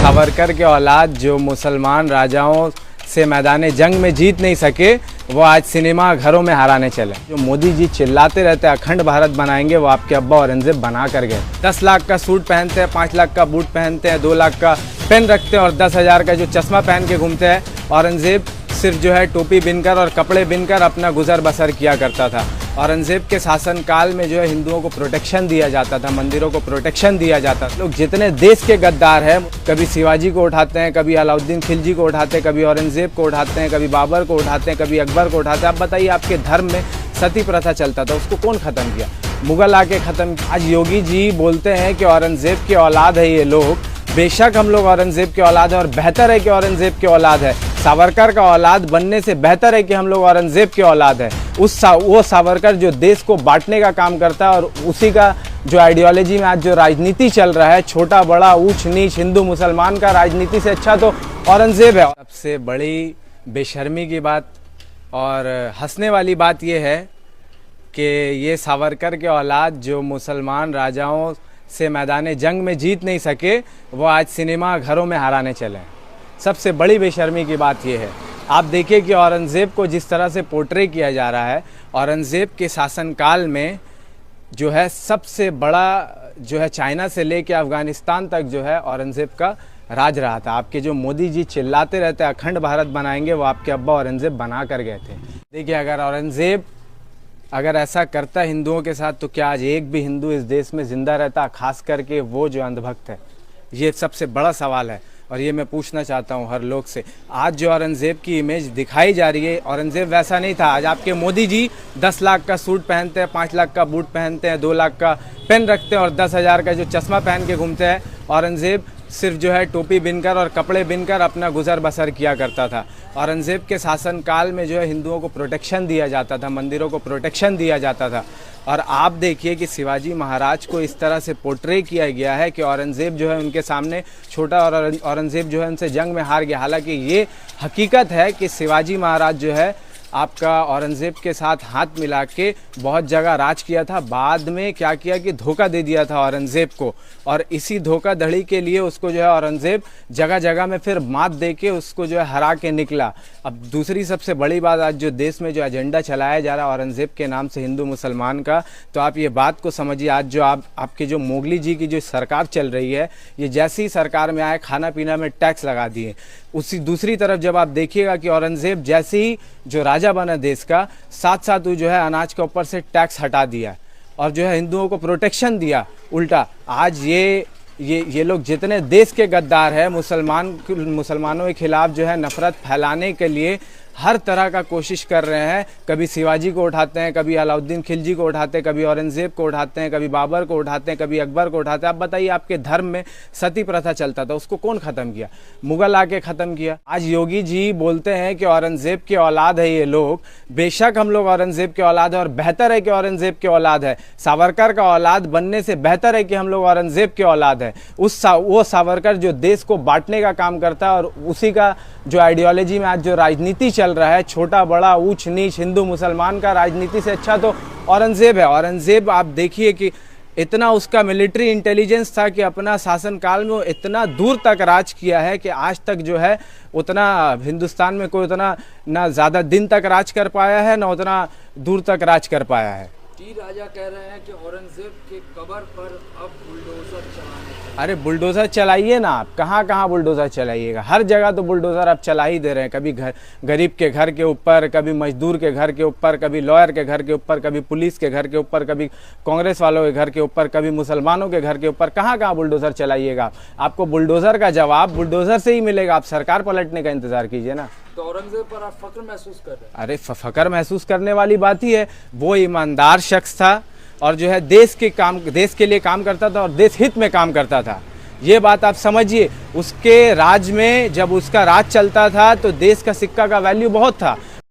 सावरकर के औलाद जो मुसलमान राजाओं से मैदान जंग में जीत नहीं सके, वो आज सिनेमा घरों में हराने चले। जो मोदी जी चिल्लाते रहते हैं अखंड भारत बनाएंगे, वो आपके अब्बा औरंगजेब बना कर गए। 10 लाख का सूट पहनते हैं, 5 लाख का बूट पहनते हैं, 2 लाख का पेन रखते हैं और 10,000 का जो चश्मा पहन के घूमते हैं। औरंगजेब सिर्फ जो है टोपी बिनकर और कपड़े बिनकर अपना गुजर बसर किया करता था। औरंगजेब के शासनकाल में जो है हिंदुओं को प्रोटेक्शन दिया जाता था, मंदिरों को प्रोटेक्शन दिया जाता था। लोग जितने देश के गद्दार हैं, कभी शिवाजी को उठाते हैं, कभी अलाउद्दीन खिलजी को उठाते हैं, कभी औरंगजेब को उठाते हैं, कभी बाबर को उठाते हैं, कभी अकबर को उठाते हैं। आप बताइए, आपके धर्म में सती प्रथा चलता था, उसको कौन ख़त्म किया? मुग़ल आके ख़त्म। आज योगी जी बोलते हैं कि औरंगजेब की औलाद है ये लोग। बेशक हम लोग औरंगजेब के औलाद है और बेहतर है कि औरंगजेब के औलाद है। सावरकर का औलाद बनने से बेहतर है कि हम लोग औरंगजेब के औलाद है। वो सावरकर जो देश को बांटने का काम करता है और उसी का जो आइडियोलॉजी में आज जो राजनीति चल रहा है, छोटा बड़ा ऊंच नीच हिंदू मुसलमान का राजनीति से अच्छा तो औरंगजेब है। सबसे बड़ी बेशर्मी की बात और हंसने वाली बात यह है कि ये सावरकर के औलाद जो मुसलमान राजाओं से मैदान जंग में जीत नहीं सके, वो आज सिनेमा घरों में हराने चले। सबसे बड़ी बेशर्मी की बात यह है। आप देखिए कि औरंगजेब को जिस तरह से पोर्ट्रे किया जा रहा है, औरंगजेब के शासनकाल में जो है सबसे बड़ा जो है चाइना से लेके अफ़गानिस्तान तक जो है औरंगजेब का राज रहा था। आपके जो मोदी जी चिल्लाते रहते हैं अखंड भारत बनाएंगे, वो आपके अब्बा औरंगजेब बना कर गए थे। देखिए, अगर औरंगजेब अगर ऐसा करता हिंदुओं के साथ, तो क्या आज एक भी हिंदू इस देश में ज़िंदा रहता? खास करके वो जो अंधभक्त है। ये सबसे बड़ा सवाल है और ये मैं पूछना चाहता हूँ हर लोग से। आज जो औरंगजेब की इमेज दिखाई जा रही है, औरंगजेब वैसा नहीं था। आज आपके मोदी जी 10 लाख का सूट पहनते हैं, 5 लाख का बूट पहनते हैं, 2 लाख का पेन रखते हैं और 10,000 का जो चश्मा पहन के घूमते हैं। औरंगजेब सिर्फ जो है टोपी बिनकर और कपड़े बिनकर अपना गुजर बसर किया करता था। औरंगजेब के शासनकाल में जो है हिंदुओं को प्रोटेक्शन दिया जाता था, मंदिरों को प्रोटेक्शन दिया जाता था। और आप देखिए कि शिवाजी महाराज को इस तरह से पोर्ट्रे किया गया है कि औरंगजेब जो है उनके सामने छोटा और औरंगजेब जो है उनसे जंग में हार गया। हालांकि ये हकीकत है कि शिवाजी महाराज जो है आपका औरंगजेब के साथ हाथ मिला के बहुत जगह राज किया था। बाद में क्या किया कि धोखा दे दिया था औरंगजेब को, और इसी धोखाधड़ी के लिए उसको जो है औरंगजेब जगह जगह में फिर मात दे के उसको जो है हरा के निकला। अब दूसरी सबसे बड़ी बात, आज जो देश में जो एजेंडा चलाया जा रहा है औरंगजेब के नाम से हिंदू मुसलमान का, तो आप ये बात को समझिए। आज जो आपके जो मोगली जी की जो सरकार चल रही है, ये जैसी सरकार में आए खाना पीना में टैक्स लगा दिए। उसी दूसरी तरफ जब आप देखिएगा कि औरंगजेब जैसे ही जो राजा बना देश का, साथ साथ वो जो है अनाज के ऊपर से टैक्स हटा दिया और जो है हिंदुओं को प्रोटेक्शन दिया उल्टा। आज ये लोग जितने देश के गद्दार हैं, मुसलमानों के खिलाफ जो है नफरत फैलाने के लिए हर तरह का कोशिश कर रहे हैं। कभी शिवाजी को उठाते हैं, कभी अलाउद्दीन खिलजी को उठाते हैं, कभी औरंगजेब को उठाते हैं, कभी बाबर को उठाते हैं, कभी अकबर को उठाते हैं। आप बताइए, आपके धर्म में सती प्रथा चलता था, उसको कौन ख़त्म किया? मुग़ल आके ख़त्म किया। आज योगी जी बोलते हैं कि औरंगजेब की औलाद है ये लोग। बेशक हम लोग औरंगजेब के औलाद है और बेहतर है कि औरंगजेब के औलाद है। सावरकर का औलाद बनने से बेहतर है कि हम लोग औरंगजेब के औलाद है। वो सावरकर जो देश को बांटने का काम करता है और उसी का जो आइडियोलॉजी में आज जो राजनीति चल रहा है, छोटा बड़ा ऊंच नीच हिंदू मुसलमान का राजनीति से अच्छा तो औरंगजेब है। औरंगजेब आप देखिए कि इतना उसका मिलिट्री इंटेलिजेंस था कि अपना शासनकाल में वो इतना दूर तक राज किया है कि आज तक जो है उतना हिंदुस्तान में कोई उतना ना ज़्यादा दिन तक राज कर पाया है, ना उतना दूर तक राज कर पाया है। राजा कह रहे हैं कि औरंगजेब के कब्र पर अब बुलडोजर चलाने। अरे बुलडोज़र चलाइए ना, आप कहाँ बुलडोज़र चलाइएगा? हर जगह तो बुलडोज़र आप चला ही दे रहे हैं। कभी गरीब के घर के ऊपर, कभी मजदूर के घर के ऊपर, कभी लॉयर के घर के ऊपर, कभी पुलिस के घर के ऊपर, कभी कांग्रेस वालों के घर के ऊपर, कभी मुसलमानों के घर के ऊपर। कहाँ बुलडोज़र चलाइएगा? आपको बुलडोज़र का जवाब बुलडोज़र से ही मिलेगा। आप सरकार पलटने का इंतज़ार कीजिए ना। तो औरंगजेब पर आप फख्र महसूस कर रहे हैं? अरे फख्र महसूस करने वाली बात ही है। वो ईमानदार शख्स था और जो है देश के लिए काम करता था और देश हित में काम करता था। ये बात आप समझिए। उसके राज में जब उसका राज चलता था तो देश का सिक्का का वैल्यू बहुत था।